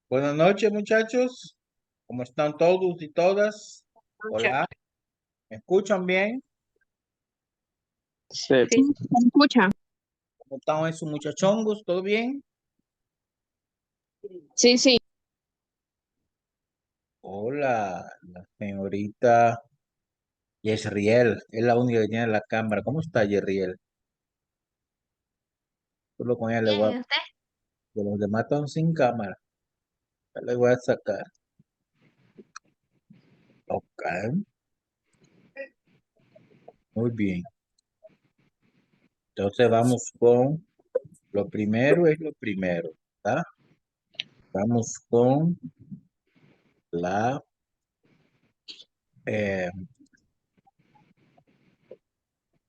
Buenas noches, muchachos. ¿Cómo están todos y todas? Hola, ¿me escuchan bien? Sí. Sí, ¿me escucha? ¿Cómo están esos muchachongos? ¿Todo bien? Sí, sí. Hola, la señorita Yesriel. Es la única que tiene la cámara. ¿Cómo está Yesriel? Solo con ella le voy a... Bien, ¿y usted? De los demás están sin cámara. Ya le voy a sacar. Ok, muy bien. Entonces vamos con... Lo primero es lo primero, ¿está? Vamos con la... eh,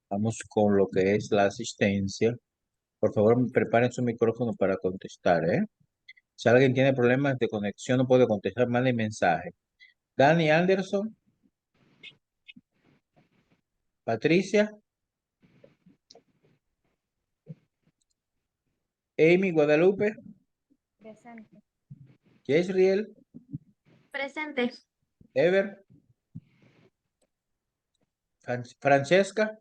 vamos con lo que es la asistencia. Por favor, preparen su micrófono para contestar, ¿eh? Si alguien tiene problemas de conexión, no puede contestar, mande mensaje. Dani Anderson, Patricia, Amy Guadalupe, Presente. Jezriel, Presente. Ever, Francesca,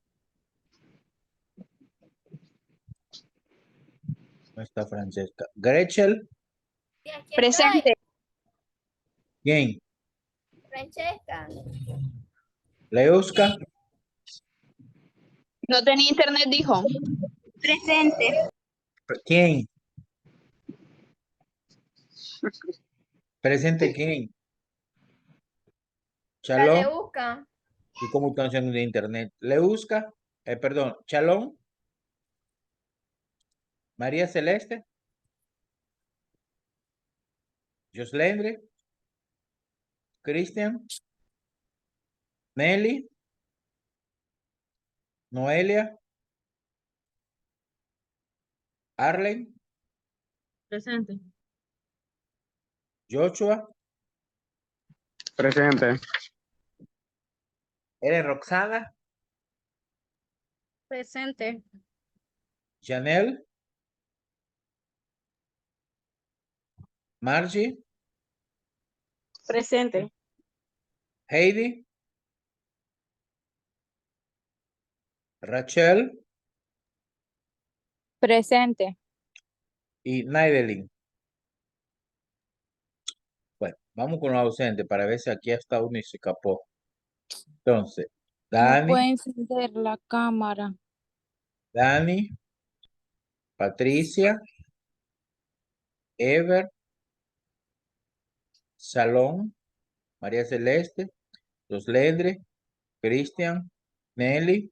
no está Francesca, Gretchen, Y aquí Presente. ¿quién? Francesca. Leuska, No tenía internet, dijo. Presente. ¿quién? Presente, ¿quién? Chalón, Caleuca. ¿y cómo están haciendo de internet? Leuska, perdón, Chalón, María Celeste, Joslendre, Cristian, Nelly, Noelia, Arlen, Presente. Joshua, Presente. ¿eres Roxana? Presente. Janelle, Margie, Presente. Heidi, Rachel Presente. y Naidelin. Bueno, vamos con los ausentes para ver si aquí hasta uno y se escapó. Entonces, No Dani, puede encender la cámara. Dani, Patricia, Ever, Salón, María Celeste, Joslendre, Cristian, Nelly,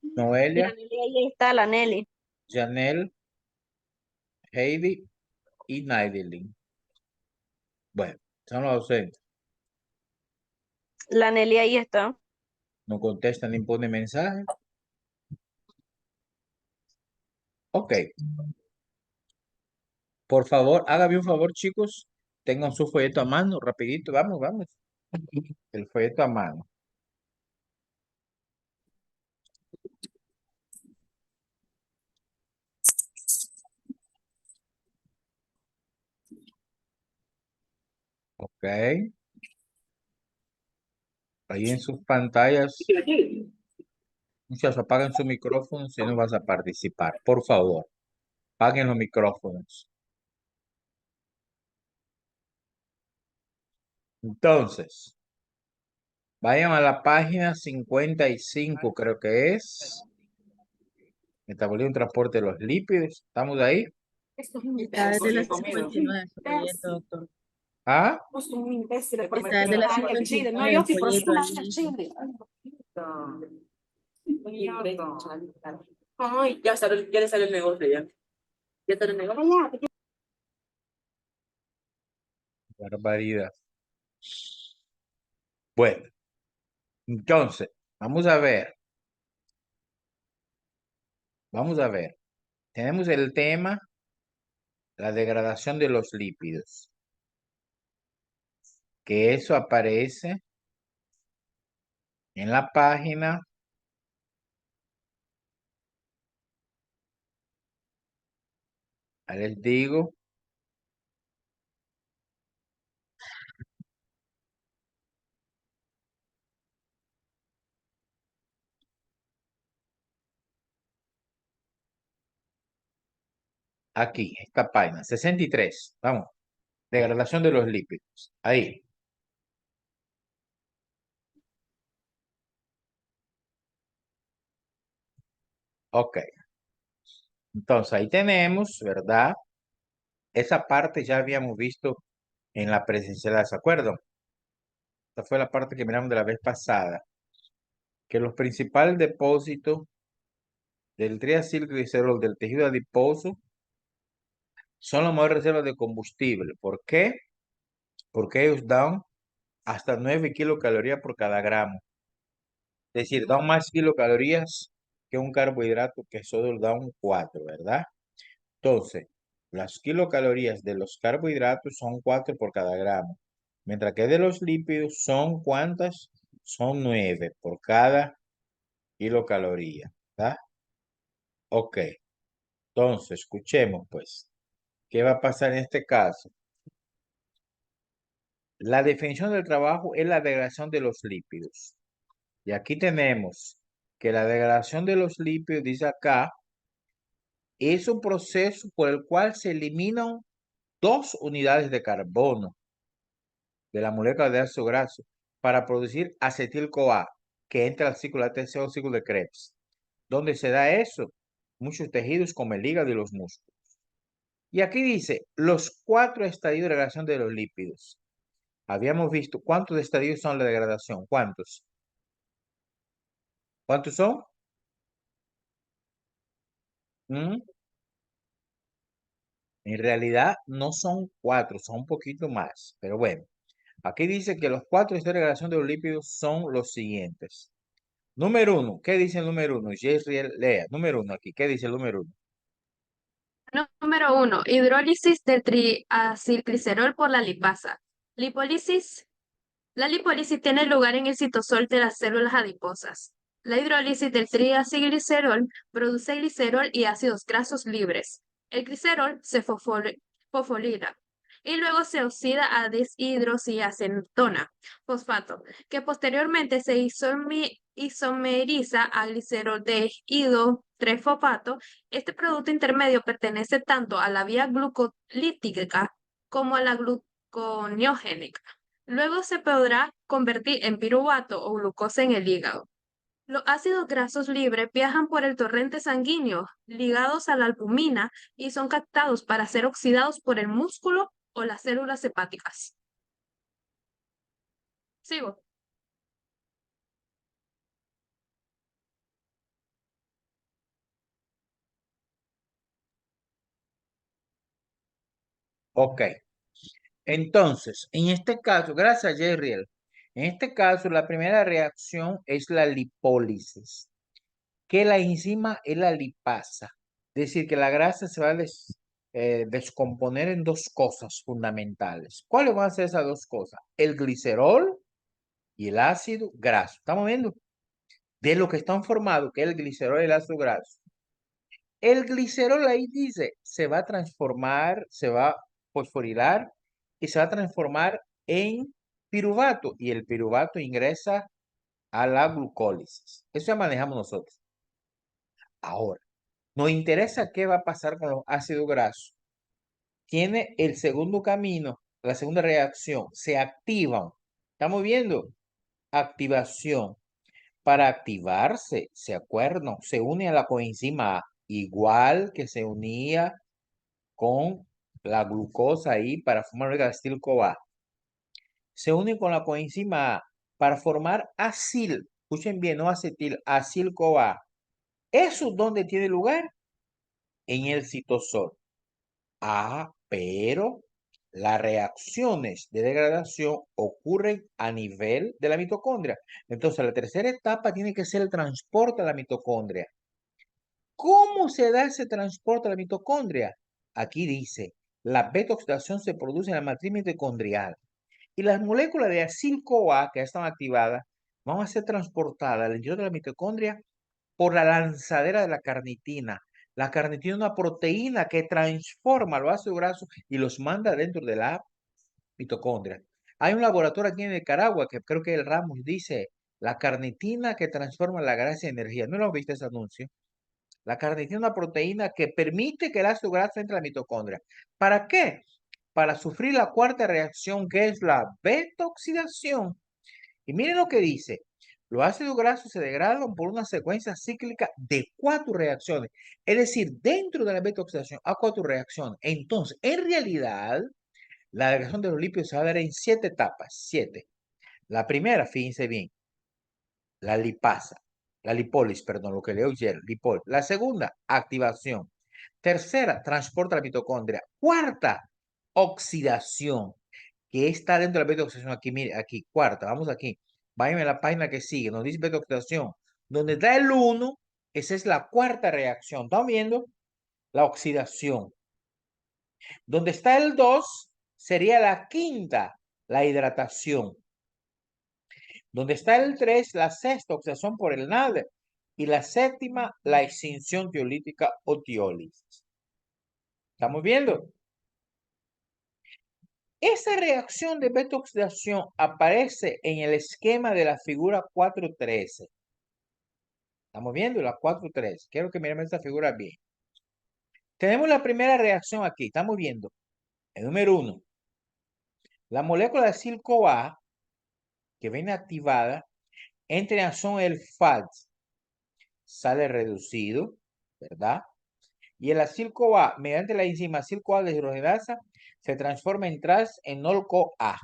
La Noelia, Nelly, ahí está la Nelly. Janelle, Heidi y Naidelin. Bueno, son los ausentes. La Nelly ahí está. No contesta ni pone mensaje. Ok. Por favor, hágame un favor, chicos. Tengan su folleto a mano, rapidito. Vamos, vamos. El folleto a mano. Ok. Ahí en sus pantallas. Muchachos, apaguen su micrófono si no vas a participar. Por favor, apaguen los micrófonos. Entonces, vayan a la página 55, creo que es. Metabolismo y transporte de los lípidos. ¿Estamos ahí? Está desde las 59 su folleto, doctor. ¿Ah? Está desde las 59 el folleto al inicio. Ay, ya le sale el negocio ya. Ya está el negocio. Barbaridad. Bueno, entonces, vamos a ver. Vamos a ver. Tenemos el tema, la degradación de los lípidos. Que eso aparece en la página. Les digo. Aquí, esta página, 63. Vamos. Degradación de los lípidos. Ahí. Ok. Entonces, ahí tenemos, ¿verdad? Esa parte ya habíamos visto en la presencialidad, ¿se acuerdan? Esta fue la parte que miramos de la vez pasada. Que los principales depósitos del triacilglicerol del tejido adiposo son las mayores reservas de combustible. ¿Por qué? Porque ellos dan hasta 9 kilocalorías por cada gramo. Es decir, dan más kilocalorías que un carbohidrato que solo da un 4, ¿verdad? Entonces, las kilocalorías de los carbohidratos son 4 por cada gramo. Mientras que de los lípidos son ¿cuántas? Son 9 por cada kilocaloría, ¿verdad? Ok. Entonces, escuchemos pues. ¿Qué va a pasar en este caso? La definición del trabajo es la degradación de los lípidos. Y aquí tenemos que la degradación de los lípidos, dice acá, es un proceso por el cual se eliminan 2 unidades de carbono de la molécula de ácido graso para producir acetil-CoA, que entra al ciclo ATC o ciclo de Krebs. ¿Dónde se da eso? Muchos tejidos como el hígado y los músculos. Y aquí dice los 4 estadios de degradación de los lípidos. Habíamos visto cuántos estadios son la degradación. ¿Cuántos? ¿Cuántos son? ¿Mm? En realidad no son 4, son un poquito más. Pero bueno, aquí dice que los 4 estadios de degradación de los lípidos son los siguientes. Número 1, ¿qué dice el número 1? Jezriel, lea. Número 1 aquí, ¿qué dice el número 1? Número 1. Hidrólisis del triacilglicerol por la lipasa. Lipólisis. La lipólisis tiene lugar en el citosol de las células adiposas. La hidrólisis del triacilglicerol produce glicerol y ácidos grasos libres. El glicerol se fosfolila y luego se oxida a deshidroxiacetona, fosfato, que posteriormente se isomeriza a glicerol dehidrotrefosfato. Este producto intermedio pertenece tanto a la vía glucolítica como a la gluconeogénica. Luego se podrá convertir en piruvato o glucosa en el hígado. Los ácidos grasos libres viajan por el torrente sanguíneo, ligados a la albumina y son captados para ser oxidados por el músculo o las células hepáticas. Sigo. Ok. Entonces, en este caso, gracias, Jezriel. En este caso, la primera reacción es la lipólisis, que la enzima es la lipasa. Es decir, que la grasa se va a descomponer en dos cosas fundamentales. ¿Cuáles van a ser esas dos cosas? El glicerol y el ácido graso. ¿Estamos viendo? De lo que están formados, que es el glicerol y el ácido graso. El glicerol ahí dice, se va a transformar, se va a fosforilar y se va a transformar en piruvato. Y el piruvato ingresa a la glucólisis. Eso ya manejamos nosotros. Ahora, nos interesa qué va a pasar con los ácidos grasos. Tiene el segundo camino, la segunda reacción, se activan. ¿Estamos viendo? Activación. Para activarse, ¿se acuerdan? Se une a la coenzima A, igual que se unía con la glucosa ahí para formar el acetil-CoA. Se une con la coenzima A para formar acil. Escuchen bien, no acetil, acil-CoA. ¿Eso dónde tiene lugar? En el citosol. Pero las reacciones de degradación ocurren a nivel de la mitocondria. Entonces, la tercera etapa tiene que ser el transporte a la mitocondria. ¿Cómo se da ese transporte a la mitocondria? Aquí dice, la beta-oxidación se produce en la matriz mitocondrial y las moléculas de acil-CoA que están activadas van a ser transportadas al interior de la mitocondria por la lanzadera de la carnitina. La carnitina es una proteína que transforma los ácidos grasos y los manda dentro de la mitocondria. Hay un laboratorio aquí en Nicaragua que creo que el Ramos dice, la carnitina que transforma la grasa en energía. ¿No lo viste ese anuncio? La carnitina es una proteína que permite que el ácido graso entre a la mitocondria. ¿Para qué? Para sufrir la cuarta reacción, que es la beta-oxidación. Y miren lo que dice. Los ácidos grasos se degradan por una secuencia cíclica de 4 reacciones. Es decir, dentro de la beta-oxidación hay 4 reacciones. Entonces, en realidad, la degradación de los lípidos se va a dar en 7 etapas. 7. La primera, fíjense bien, la lipasa. La lipólisis, perdón, lo que leo ayer, lipólisis. La segunda, activación. Tercera, transporte a la mitocondria. Cuarta, oxidación, que está dentro de la beta-oxidación. Aquí, mire, aquí, cuarta, vamos aquí. Váyanme a la página que sigue, nos dice beta-oxidación. Donde está el 1, esa es la cuarta reacción. ¿Están viendo? La oxidación. Donde está el 2, sería la quinta, la hidratación. Donde está el 3, la sexta, oxidación por el NAD. Y la séptima, la extinción tiolítica o tiólisis. ¿Estamos viendo? Esa reacción de beta-oxidación aparece en el esquema de la figura 4.13. ¿Estamos viendo? La 4.13. Quiero que miremos esta figura bien. Tenemos la primera reacción aquí. Estamos viendo. El número 1. La molécula de acil-CoA que viene activada entra en acción el FAD. Sale reducido, ¿verdad? Y el acil-CoA, mediante la enzima acil-CoA deshidrogenasa, se transforma en trans en NOL-CoA.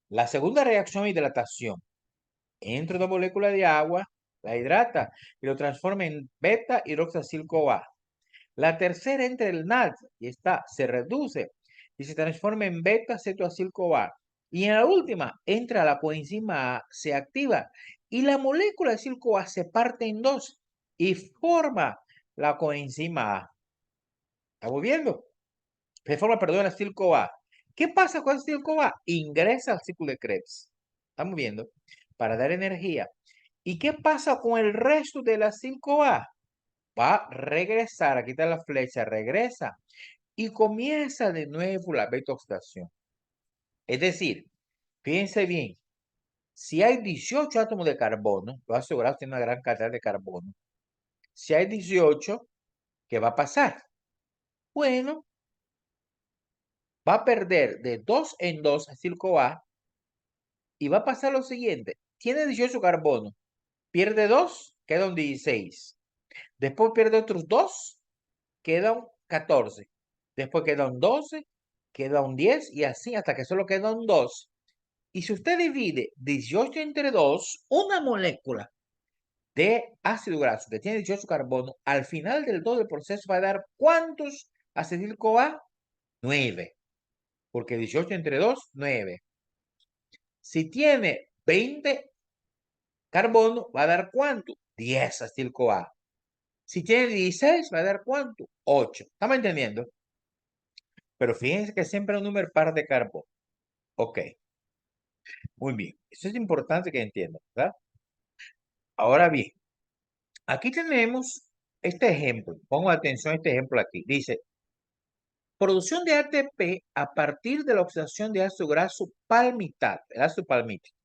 La segunda reacción, hidratación. Entra una molécula de agua, la hidrata y lo transforma en beta-hidroxacil-CoA. La tercera entra el NAD y se reduce y se transforma en beta-cetoacil-CoA. Y en la última entra la coenzima A, se activa y la molécula de acil-CoA se parte en dos y forma la coenzima A. ¿Estamos viendo? Se forma, perdón, el acil-CoA. ¿Qué pasa con el acil-CoA? Ingresa al ciclo de Krebs. Estamos viendo. Para dar energía. ¿Y qué pasa con el resto de la acil-CoA? Va a regresar, aquí está la flecha, regresa y comienza de nuevo la beta-oxidación. Es decir, fíjense bien, si hay 18 átomos de carbono, lo asegurado tiene una gran cantidad de carbono. Si hay 18, ¿qué va a pasar? Bueno, va a perder de 2 en 2 acil-CoA y va a pasar lo siguiente. Tiene 18 carbono, pierde 2, quedan 16. Después pierde otros 2, quedan 14. Después quedan 12, quedan 10 y así hasta que solo quedan 2. Y si usted divide 18 entre 2, una molécula de ácido graso que tiene 18 carbono, al final del todo el proceso va a dar ¿cuántos acetil-CoA? 9. Porque 18 entre 2, 9. Si tiene 20 carbono, va a dar ¿cuánto? 10 acetil-CoA. Si tiene 16, va a dar ¿cuánto? 8. ¿Estamos entendiendo? Pero fíjense que siempre hay un número par de carbono. Ok. Muy bien. Eso es importante que entiendan, ¿verdad? Ahora bien, aquí tenemos este ejemplo. Pongo atención a este ejemplo aquí. Dice, producción de ATP a partir de la oxidación de ácido graso palmitato, el ácido palmítico.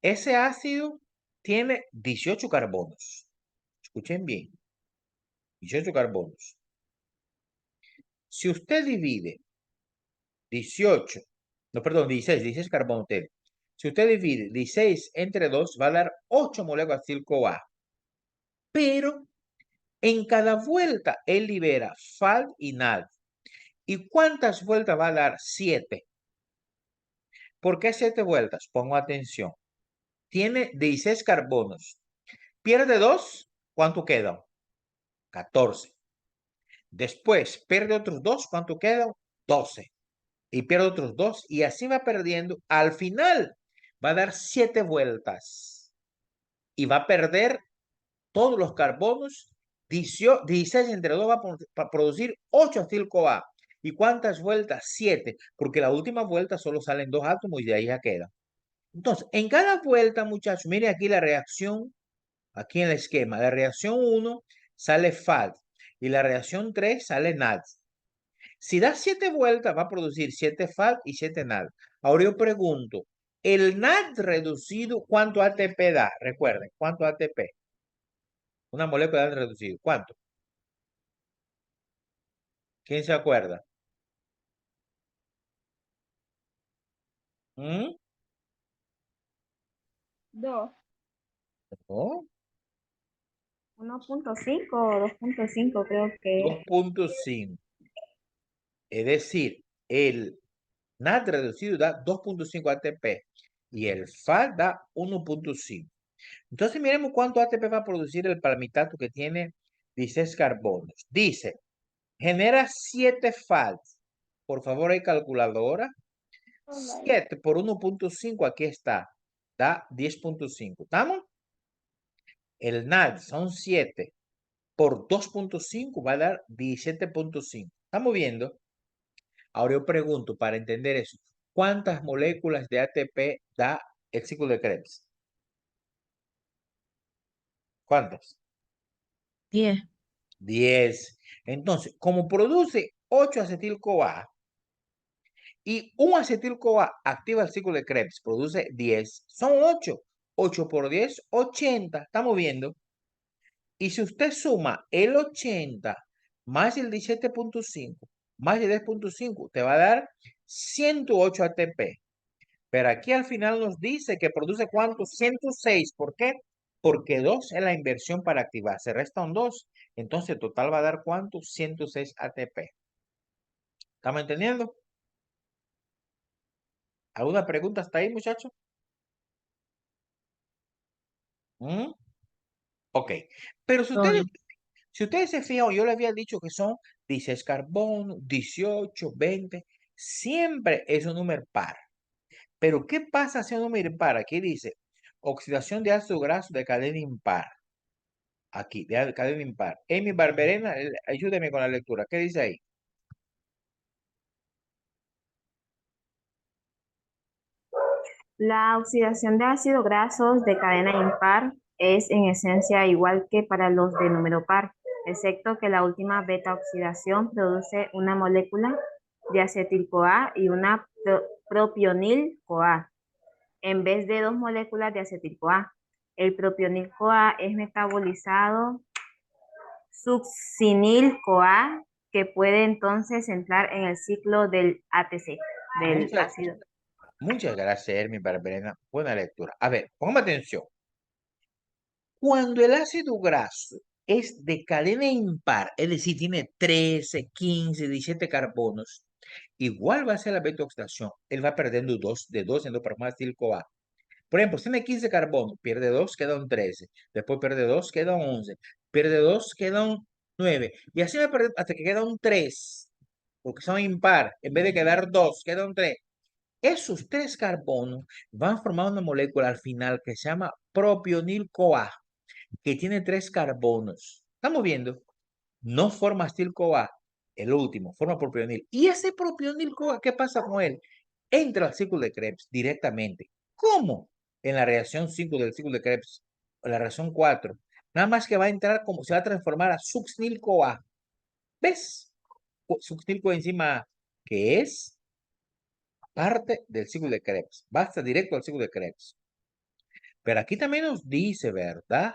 Ese ácido tiene 18 carbonos. Escuchen bien. 18 carbonos. Si usted divide 18, no, perdón, 16 carbonos tiene. Si usted divide 16 entre 2, va a dar 8 moléculas de acetil-CoA. Pero en cada vuelta él libera FAD y NAD. ¿Y cuántas vueltas va a dar? 7. ¿Por qué 7 vueltas? Pongo atención. Tiene 16 carbonos. Pierde 2, ¿cuánto quedan? 14. Después pierde otros 2, ¿cuánto quedan? 12. Y pierde otros 2 y así va perdiendo. Al final va a dar 7 vueltas y va a perder todos los carbonos. 16 entre 2 va a producir 8 acetil-CoA. ¿Y cuántas vueltas? 7, porque la última vuelta solo salen 2 átomos y de ahí ya queda. Entonces, en cada vuelta, muchachos, mire aquí la reacción, aquí en el esquema. La reacción 1 sale FAD y la reacción 3 sale NAD. Si da 7 vueltas, va a producir 7 FAD y 7 NAD. Ahora yo pregunto, ¿el NAD reducido cuánto ATP da? Recuerden, ¿cuánto ATP? Una molécula de NAD reducido. ¿Cuánto? ¿Quién se acuerda? ¿Mm? 2. ¿No? 1.5 o 2.5 creo que. 2.5. Es decir, el NAD reducido da 2.5 ATP y el FAD da 1.5. Entonces miremos cuánto ATP va a producir el palmitato que tiene 16 carbonos. Dice, genera 7 FADs. Por favor, hay calculadora. 7 por 1.5, aquí está. Da 10.5. ¿Estamos? El NAD son 7 por 2.5 va a dar 17.5. ¿Estamos viendo? Ahora yo pregunto, para entender eso, ¿cuántas moléculas de ATP da el ciclo de Krebs? ¿Cuántas? 10. 10. Entonces, como produce 8 acetil-CoA y un acetil-CoA activa el ciclo de Krebs, produce 10, son 8. 8 por 10, 80. ¿Estamos viendo? Y si usted suma el 80 más el 17.5 más el 10.5, te va a dar 108 ATP. Pero aquí al final nos dice que produce ¿cuánto? 106. ¿Por qué? Porque 2 es la inversión para activar. Se restan 2. Entonces, total va a dar ¿cuánto? 106 ATP. ¿Estamos entendiendo? ¿Alguna pregunta hasta ahí, muchachos? ¿Mm? Ok. Pero si ustedes se fijan, yo les había dicho que son 16 carbono, 18, 20. Siempre es un número par. Pero ¿qué pasa si es un número impar? Aquí dice oxidación de ácido graso de cadena impar. Aquí, de cadena impar. Amy Barberena, ayúdeme con la lectura. ¿Qué dice ahí? La oxidación de ácidos grasos de cadena impar es en esencia igual que para los de número par, excepto que la última beta oxidación produce una molécula de acetil-CoA y una propionil-CoA, en vez de dos moléculas de acetil-CoA. El propionil-CoA es metabolizado succinil-CoA, que puede entonces entrar en el ciclo del ATC, del ácido. Muchas gracias, Hermi Barberena. Buena lectura. A ver, póngame atención. Cuando el ácido graso es de cadena impar, es decir, tiene 13, 15, 17 carbonos, igual va a ser la beta oxidación. Él va perdiendo 2, de 2 en 2 para más acetil-CoA. Por ejemplo, si tiene 15 carbonos, pierde 2, quedan 13. Después pierde 2, quedan 11. Pierde 2, quedan 9. Y así va a perder hasta que queda un 3. Porque son impar. En vez de quedar 2, queda un 3. Esos 3 carbonos van a formar una molécula al final que se llama propionil-CoA, que tiene 3 carbonos. ¿Estamos viendo? No forma acetil-CoA, el último, forma propionil. Y ese propionil-CoA, ¿qué pasa con él? Entra al ciclo de Krebs directamente. ¿Cómo? En la reacción 5 del ciclo de Krebs, o la reacción 4. Nada más que va a entrar como se va a transformar a succinil-CoA. ¿Ves? Succinil-coenzima A, que es parte del ciclo de Krebs. Basta directo al ciclo de Krebs. Pero aquí también nos dice, ¿verdad?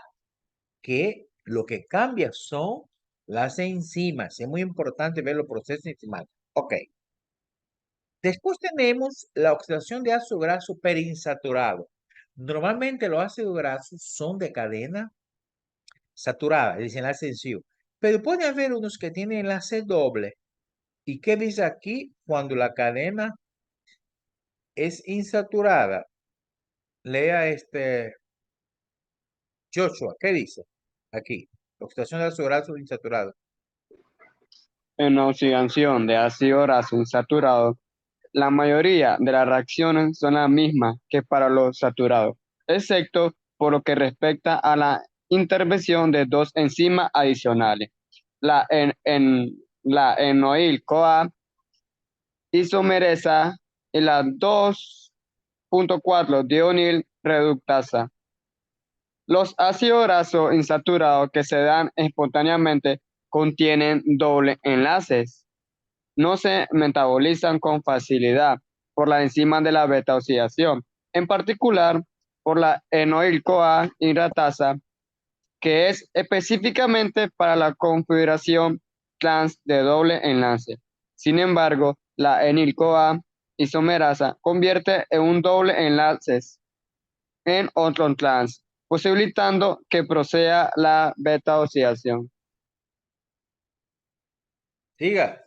Que lo que cambia son las enzimas. Es muy importante ver los procesos enzimáticos. Ok. Después tenemos la oxidación de ácido graso perinsaturado. Normalmente los ácidos grasos son de cadena saturada, es decir, enlace sencillo. Pero puede haber unos que tienen enlace doble. ¿Y qué dice aquí? Cuando la cadena es insaturada. Lea Joshua, ¿qué dice? Aquí, oxidación de ácido graso insaturado. En oxidación de ácido graso insaturado, la mayoría de las reacciones son las mismas que para los saturados, excepto por lo que respecta a la intervención de 2 enzimas adicionales, la enoil-CoA isomerasa y la 2,4-dionil reductasa. Los ácidos grasos insaturados que se dan espontáneamente contienen doble enlaces. No se metabolizan con facilidad por la enzima de la beta-oxidación, en particular por la enoil-CoA hidratasa, que es específicamente para la configuración trans de doble enlace. Sin embargo, la enil-CoA isomerasa convierte en un doble enlace en otro trans, posibilitando que proceda la beta-oxidación. Siga.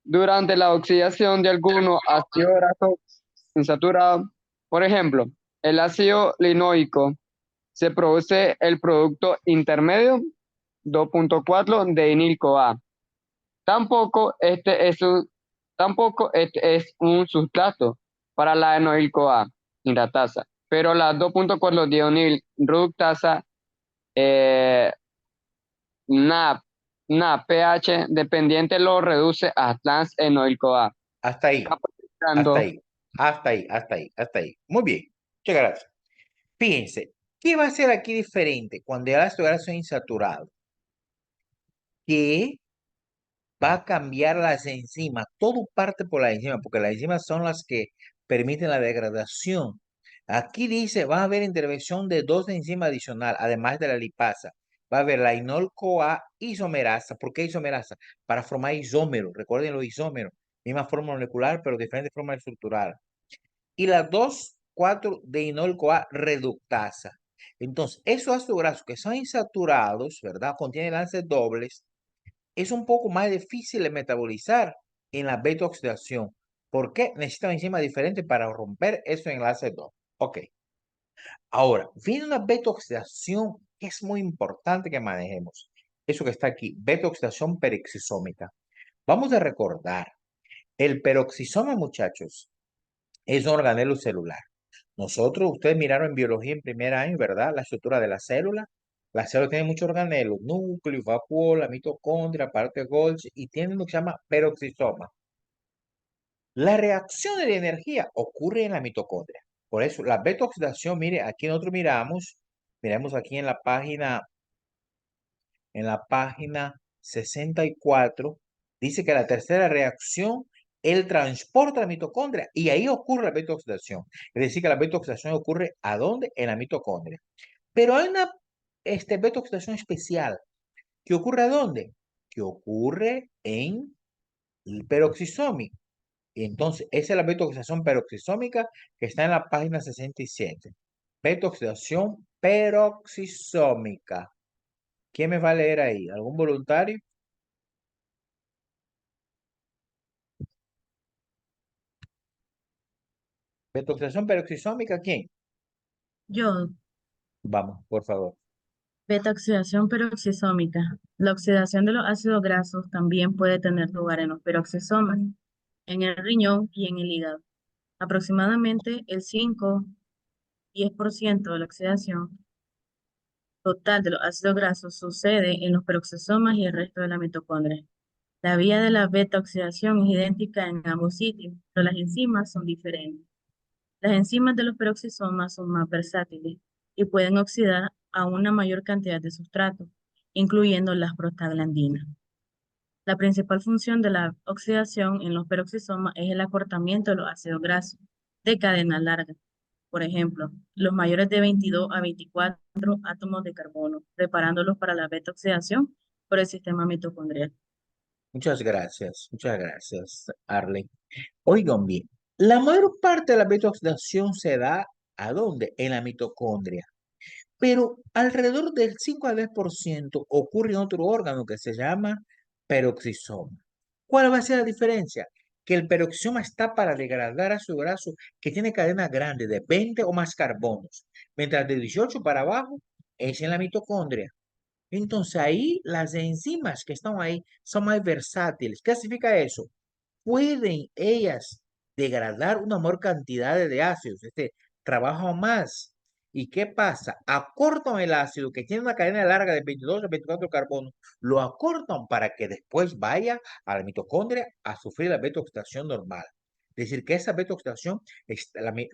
Durante la oxidación de algunos ácidos grasos insaturados, por ejemplo, el ácido linoico, se produce el producto intermedio 2,4 de enil-CoA. Tampoco este es un sustrato para la enoil-CoA hidratasa, pero la 2,4 dionil reductasa NAP pH dependiente lo reduce a trans enoil-CoA. Hasta ahí. Hasta ahí. Hasta ahí. Hasta ahí. Hasta ahí. Muy bien. Muchas gracias. Fíjense, ¿qué va a ser aquí diferente cuando el ácido graso es insaturado? Que va a cambiar las enzimas. Todo parte por las enzimas, porque las enzimas son las que permiten la degradación. Aquí dice, va a haber intervención de 2 enzimas adicionales, además de la lipasa. Va a haber la inol-CoA isomerasa. ¿Por qué isomerasa? Para formar isómeros. Recuerden los isómeros. Misma forma molecular, pero diferente forma estructural. Y la 2,4 de inol-CoA reductasa. Entonces, esos ácidos grasos que son insaturados, ¿verdad? Contienen enlaces dobles. Es un poco más difícil de metabolizar en la beta-oxidación. ¿Por qué? Necesitan enzimas diferentes para romper esos enlaces 2. Ok. Ahora, viene una beta-oxidación que es muy importante que manejemos. Eso que está aquí, beta-oxidación peroxisómica. Vamos a recordar, el peroxisoma, muchachos, es un organelo celular. Ustedes miraron en biología en primer año, ¿verdad? La estructura de la célula. La célula tiene muchos organelos, núcleo, vacuola, mitocondria, parte Golgi, y tiene lo que se llama peroxisoma. La reacción de la energía ocurre en la mitocondria. Por eso, la beta-oxidación, mire, aquí nosotros miramos aquí en la página 64, dice que la tercera reacción, él transporta la mitocondria y ahí ocurre la beta-oxidación. Es decir, que la beta-oxidación ocurre ¿a dónde? En la mitocondria. Pero hay una beta-oxidación especial que ocurre ¿a dónde? Que ocurre en el peroxisómico. Y entonces, esa es la beta-oxidación peroxisómica que está en la página 67. Beta-oxidación peroxisómica. ¿Quién me va a leer ahí? ¿Algún voluntario? Beta-oxidación peroxisómica, ¿quién? Yo, Vamos, por favor. beta-oxidación peroxisómica. La oxidación de los ácidos grasos también puede tener lugar en los peroxisomas, en el riñón y en el hígado. Aproximadamente el 5-10% de la oxidación total de los ácidos grasos sucede en los peroxisomas y el resto de la mitocondria. La vía de la beta-oxidación es idéntica en ambos sitios, pero las enzimas son diferentes. Las enzimas de los peroxisomas son más versátiles y pueden oxidar a una mayor cantidad de sustratos, incluyendo las prostaglandinas. La principal función de la oxidación en los peroxisomas es el acortamiento de los ácidos grasos de cadena larga. Por ejemplo, los mayores de 22 a 24 átomos de carbono, preparándolos para la beta-oxidación por el sistema mitocondrial. Muchas gracias, Arlen. Oigan bien, la mayor parte de la beta-oxidación se da ¿a dónde? En la mitocondria. Pero alrededor del 5 a 10% ocurre en otro órgano que se llama peroxisoma. ¿Cuál va a ser la diferencia? Que el peroxisoma está para degradar ácido graso que tiene cadena grande de 20 o más carbonos, mientras de 18 para abajo es en la mitocondria. Entonces ahí las enzimas que están ahí son más versátiles. ¿Qué significa eso? Pueden ellas degradar una mayor cantidad de ácidos, trabajan más. ¿Y qué pasa? Acortan el ácido que tiene una cadena larga de 22 a 24 carbonos, lo acortan para que después vaya a la mitocondria a sufrir la beta-oxidación normal. Es decir, que esa beta-oxidación,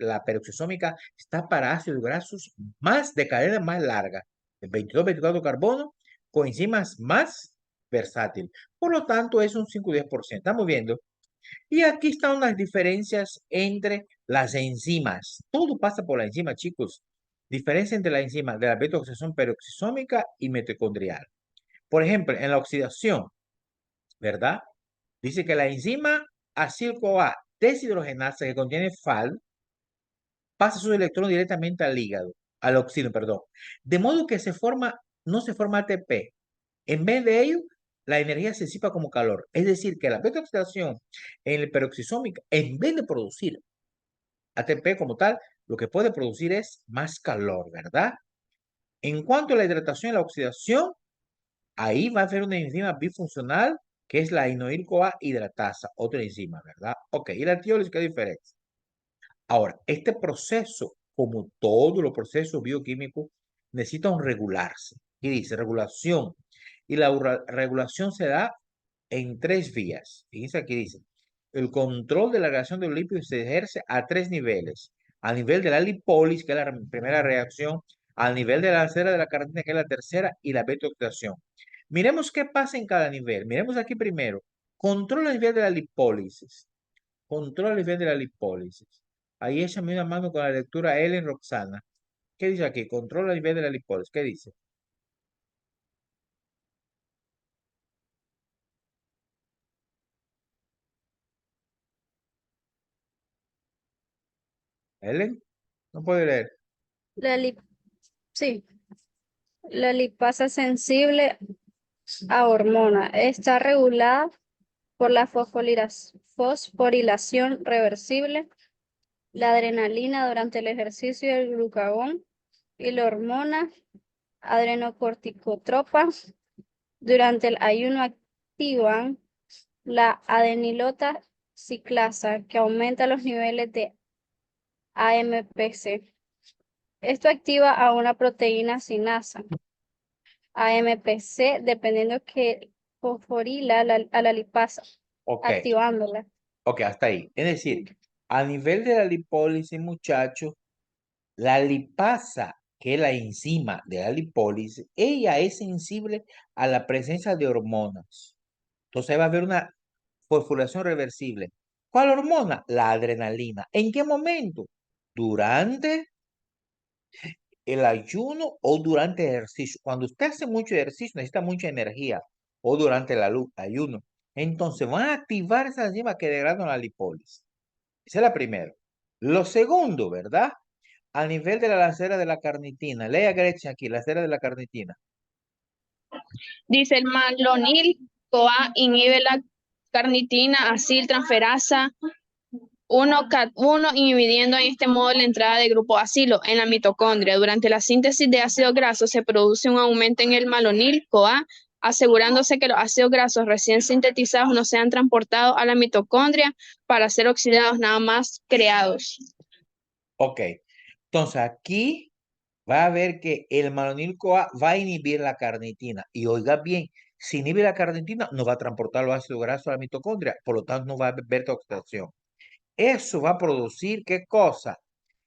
la peroxisómica, está para ácidos grasos más de cadena más larga, de 22 a 24 carbonos, con enzimas más versátiles. Por lo tanto, es un 5 o 10%. Estamos viendo. Y aquí están las diferencias entre las enzimas. Todo pasa por la enzima, chicos. Diferencia entre las enzimas de la beta-oxidación peroxisómica y mitocondrial. Por ejemplo, en la oxidación, ¿verdad? Dice que la enzima acil-CoA deshidrogenasa que contiene FAL pasa su electrón directamente al hígado, al oxígeno, perdón. De modo que no se forma ATP. En vez de ello, la energía se disipa como calor. Es decir, que la beta-oxidación en el peroxisómica, en vez de producir ATP como tal, lo que puede producir es más calor, ¿verdad? En cuanto a la hidratación y la oxidación, ahí va a haber una enzima bifuncional que es la inoil-CoA hidratasa, otra enzima, ¿verdad? Ok, y la tiólisis, ¿qué diferencia? Ahora, este proceso, como todos los procesos bioquímicos, necesitan regularse. Y dice regulación. Y la regulación se da en tres vías. Fíjense aquí dice, el control de la reacción de los lípidos se ejerce a tres niveles. A nivel de la lipólisis, que es la primera reacción, a nivel de la acera de la carnitina, que es la tercera, y la beta-oxidación. Miremos qué pasa en cada nivel. Miremos aquí primero. Control a nivel de la lipólisis. Control a nivel de la lipólisis. Ahí échame una mano con la lectura Ellen Roxana. ¿Qué dice aquí? Control a nivel de la lipólisis. ¿Qué dice? ¿Ellen? No puede leer. La sí, la lipasa sensible a hormona está regulada por la fosforilación reversible, la adrenalina durante el ejercicio y el glucagón y la hormona adrenocorticotropa durante el ayuno activan la adenilota ciclasa que aumenta los niveles de AMPC. Esto activa a una proteína sinasa, AMPC, dependiendo que fosforila a la lipasa, Ok. activándola. Ok, hasta ahí. Es decir, a nivel de la lipólisis, muchachos, la lipasa, que es la enzima de la lipólisis, ella es sensible a la presencia de hormonas. Entonces ahí va a haber una fosforilación reversible. ¿Cuál hormona? La adrenalina. ¿En qué momento? Durante el ayuno o durante el ejercicio. Cuando usted hace mucho ejercicio, necesita mucha energía o durante el ayuno. Entonces van a activar esas enzimas que degradan la lipólisis. Esa es la primera. Lo segundo, ¿verdad? A nivel de la lancera de la carnitina. Lea Gretchen aquí, la lancera de la carnitina. Dice el malonil-CoA inhibe la carnitina aciltransferasa 1-CAT1, inhibiendo en este modo la entrada de grupo acilo en la mitocondria. Durante la síntesis de ácidos grasos se produce un aumento en el malonil-CoA asegurándose que los ácidos grasos recién sintetizados no sean transportados a la mitocondria para ser oxidados, nada más creados. Ok. Entonces aquí va a ver que el malonil-CoA va a inhibir la carnitina. Y oiga bien, si inhibe la carnitina, no va a transportar los ácidos grasos a la mitocondria. Por lo tanto, no va a haber beta-oxidación. Eso va a producir, ¿qué cosa?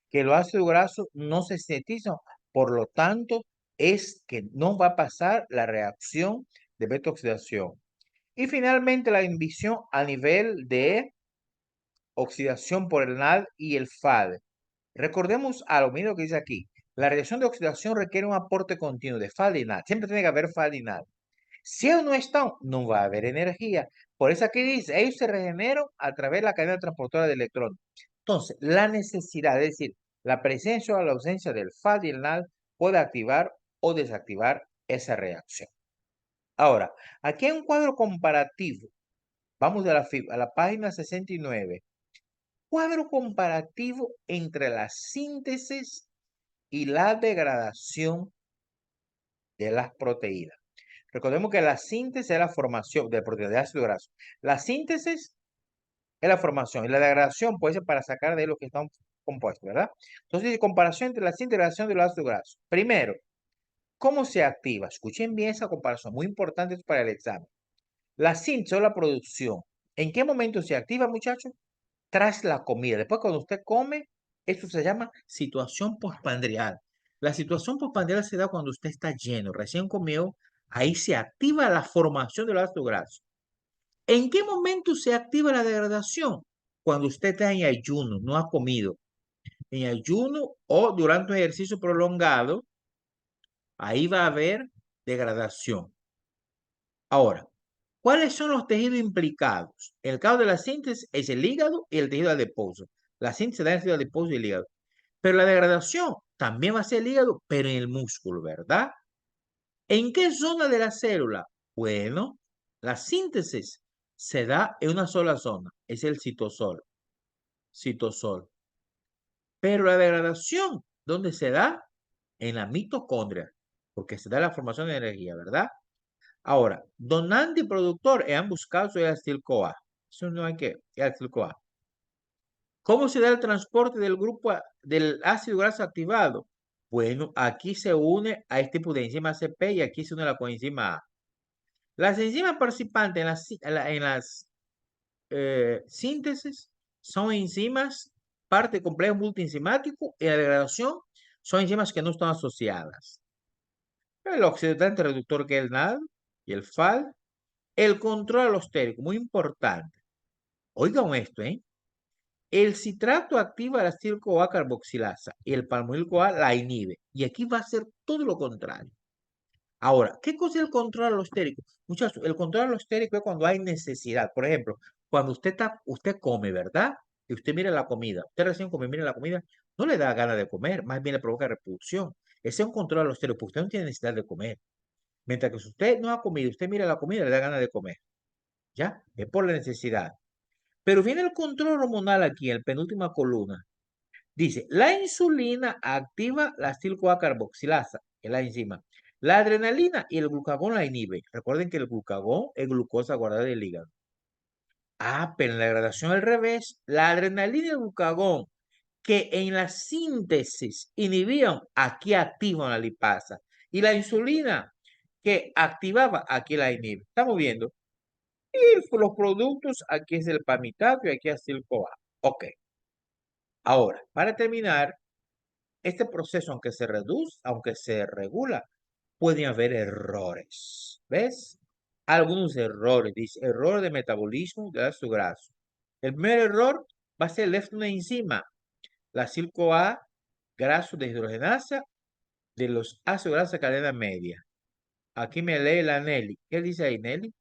Que los ácidos grasos no se sintetizan. Por lo tanto, es que no va a pasar la reacción de beta-oxidación. Y finalmente, la inhibición a nivel de oxidación por el NAD y el FAD. Recordemos algo, mira lo que dice aquí. La reacción de oxidación requiere un aporte continuo de FAD y NAD. Siempre tiene que haber FAD y NAD. Si ellos no están, no va a haber energía. Por eso aquí dice, ellos se regeneran a través de la cadena transportadora de electrones. Entonces, la necesidad, es decir, la presencia o la ausencia del FAD y el NAD puede activar o desactivar esa reacción. Ahora, aquí hay un cuadro comparativo. Vamos a la página 69. Cuadro comparativo entre la síntesis y la degradación de las proteínas. Recordemos que la síntesis es la formación de proteínas de ácido graso. La síntesis es la formación y la degradación puede ser para sacar de lo que están compuestos, ¿verdad? Entonces, comparación entre la síntesis y la degradación de los ácidos grasos. Primero, ¿cómo se activa? Escuchen bien esa comparación, muy importante para el examen. La síntesis o la producción. ¿En qué momento se activa, muchachos? Tras la comida. Después, cuando usted come, esto se llama situación postprandial. La situación postprandial se da cuando usted está lleno, recién comió, ahí se activa la formación de los ácidos grasos. ¿En qué momento se activa la degradación? Cuando usted está en ayuno, no ha comido. En ayuno o durante un ejercicio prolongado, ahí va a haber degradación. Ahora, ¿cuáles son los tejidos implicados? En el caso de la síntesis es el hígado y el tejido adiposo. La síntesis da el tejido adiposo y el hígado. Pero la degradación también va a ser el hígado, pero en el músculo, ¿verdad? ¿En qué zona de la célula? Bueno, la síntesis se da en una sola zona, es el citosol. Citosol. Pero la degradación, ¿dónde se da? En la mitocondria, porque se da la formación de energía, ¿verdad? Ahora, donante y productor en ambos casos es acetil-CoA. Eso no hay que, es acetil-CoA. ¿Cómo se da el transporte del grupo del ácido graso activado? Bueno, aquí se une a este tipo de enzima CP y aquí se une la coenzima A. Las enzimas participantes en las síntesis son enzimas parte complejo multienzimático y la degradación son enzimas que no están asociadas. El oxidante reductor que es el NAD y el FAD. El control alostérico, muy importante. Oigan esto, ¿eh? El citrato activa la acetil-CoA carboxilasa y el palmoil-CoA la inhibe. Y aquí va a ser todo lo contrario. Ahora, ¿qué cosa es el control alostérico? Muchachos, el control alostérico es cuando hay necesidad. Por ejemplo, cuando usted come, ¿verdad? Y usted mira la comida. Usted recién come, mira la comida, no le da ganas de comer, más bien le provoca repulsión. Ese es un control alostérico, porque usted no tiene necesidad de comer. Mientras que si usted no ha comido, usted mira la comida, le da ganas de comer. ¿Ya? Es por la necesidad. Pero viene el control hormonal aquí, en la penúltima columna. Dice, la insulina activa la acetil-CoA carboxilasa, que es la enzima. La adrenalina y el glucagón la inhibe. Recuerden que el glucagón es glucosa guardada del hígado. Ah, pero en la degradación al revés, la adrenalina y el glucagón, que en la síntesis inhibían, aquí activan la lipasa. Y la insulina, que activaba, aquí la inhibe. ¿Estamos viendo? Y los productos, aquí es el pamitato y aquí es el CoA. Ok. Ahora, para terminar, este proceso, aunque se reduce, aunque se regula, pueden haber errores. ¿Ves? Algunos errores. Dice, error de metabolismo de ácido graso. El primer error va a ser el de una enzima, la acetil-CoA graso de hidrogenasa de los ácidos grasos de cadena media. Aquí me lee la Nelly. ¿Qué dice ahí, Nelly?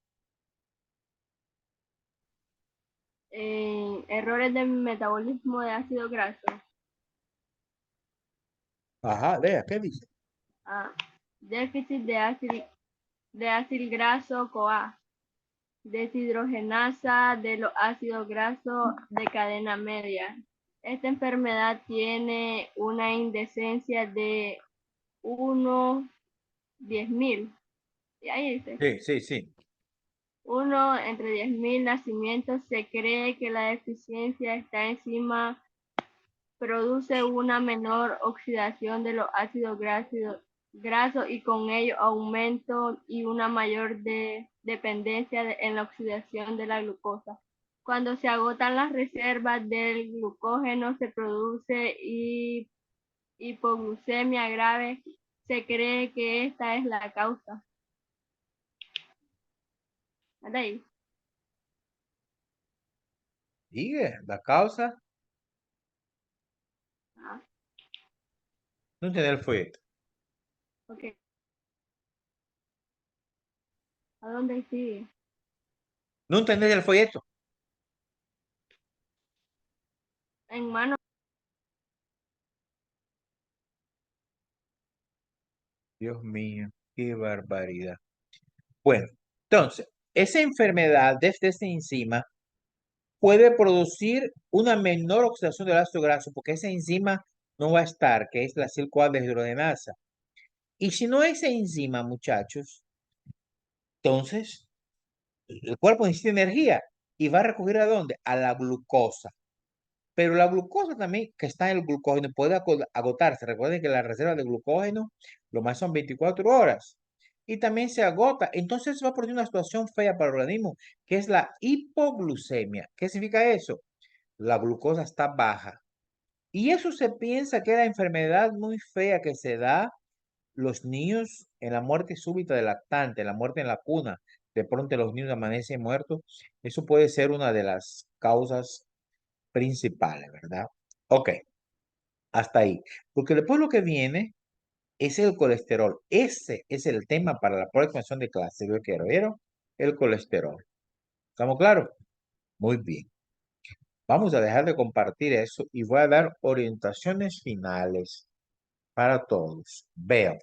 Errores de metabolismo de ácido graso. Ajá, vea, ¿qué dice? Déficit de ácido graso CoA. Deshidrogenasa de los ácidos grasos de cadena media. Esta enfermedad tiene una indecencia de 1/10.000. Y ahí dice. Sí, sí, sí. 1 entre 10.000 nacimientos. Se cree que la deficiencia de esta enzima produce una menor oxidación de los ácidos grasos y con ello aumento y una mayor dependencia en la oxidación de la glucosa. Cuando se agotan las reservas del glucógeno se produce hipoglucemia grave. Se cree que esta es la causa. ¿Hasta ahí? Sigue, la causa. Ah, No entendí el folleto. ok. ¿A dónde sigue? No entendí el folleto. En mano. Dios mío, qué barbaridad. Bueno, entonces, esa enfermedad de esta enzima puede producir una menor oxidación del ácido graso porque esa enzima no va a estar, que es la acetil-CoA deshidrogenasa. Y si no hay esa enzima, muchachos, entonces el cuerpo necesita energía y va a recurrir ¿a dónde? A la glucosa. Pero la glucosa también, que está en el glucógeno, puede agotarse. Recuerden que la reserva de glucógeno, lo más son 24 horas. Y también se agota. Entonces va a producir una situación fea para el organismo, que es la hipoglucemia. ¿Qué significa eso? La glucosa está baja. Y eso se piensa que es la enfermedad muy fea que se da los niños en la muerte súbita del lactante, en la muerte en la cuna. De pronto los niños amanecen muertos. Eso puede ser una de las causas principales, ¿verdad? Ok, hasta ahí. Porque después lo que viene es el colesterol. Ese es el tema para la próxima sesión de clase. Yo quiero, ¿vieron? El colesterol. ¿Estamos claros? Muy bien. Vamos a dejar de compartir eso y voy a dar orientaciones finales para todos. Vean,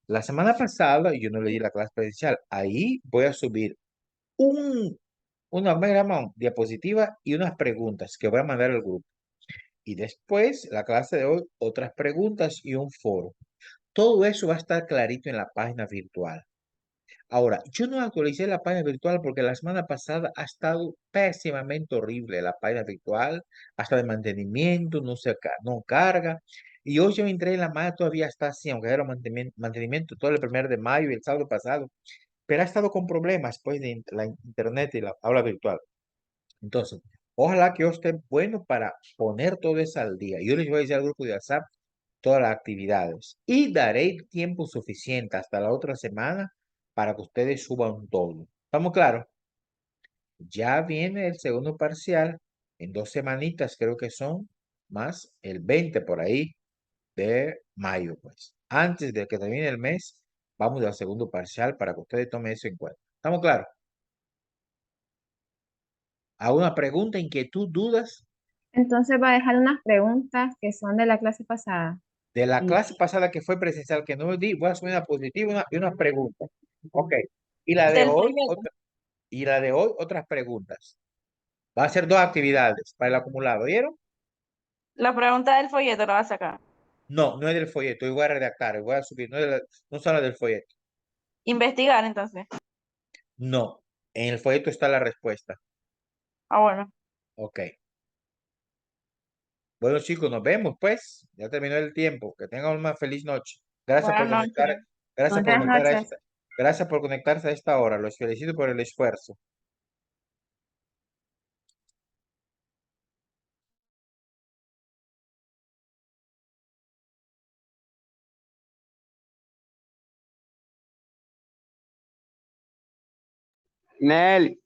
la semana pasada yo no leí la clase presencial. Ahí voy a subir un, una diapositiva y unas preguntas que voy a mandar al grupo. Y después, la clase de hoy, otras preguntas y un foro. Todo eso va a estar clarito en la página virtual. Ahora, yo no actualicé la página virtual porque la semana pasada ha estado pésimamente horrible la página virtual, hasta de mantenimiento, no carga. Y hoy yo entré en la mañana, todavía está así, aunque era mantenimiento todo el 1 de mayo y el sábado pasado, pero ha estado con problemas pues de la internet y la aula virtual. Entonces, ojalá que yo esté bueno para poner todo eso al día. Yo les voy a decir al grupo de WhatsApp todas las actividades y daré tiempo suficiente hasta la otra semana para que ustedes suban todo. ¿Estamos claros? Ya viene el segundo parcial en 2 semanitas, creo que son más el 20 por ahí de mayo, pues. Antes de que termine el mes, vamos al segundo parcial para que ustedes tomen eso en cuenta. ¿Estamos claros? ¿Alguna pregunta, inquietud, dudas? Entonces va a dejar unas preguntas que son de la clase pasada. De la Y clase pasada que fue presencial, que no di, voy a subir una positiva y una pregunta. Ok. Y la de Del hoy, folleto. otras preguntas. Va a ser 2 actividades para el acumulado, ¿vieron? La pregunta del folleto la va a sacar. No, no es del folleto, yo voy a redactar, voy a subir, no son las del folleto. Investigar, entonces. No, en el folleto está la respuesta. Ah, bueno. Ok. Bueno, chicos, nos vemos, pues. Ya terminó el tiempo. Que tengan una feliz noche. Gracias por Buenas conectar, noches. gracias por buenas conectar a noches. esta, gracias por conectarse a esta hora. Los felicito por el esfuerzo. Nel,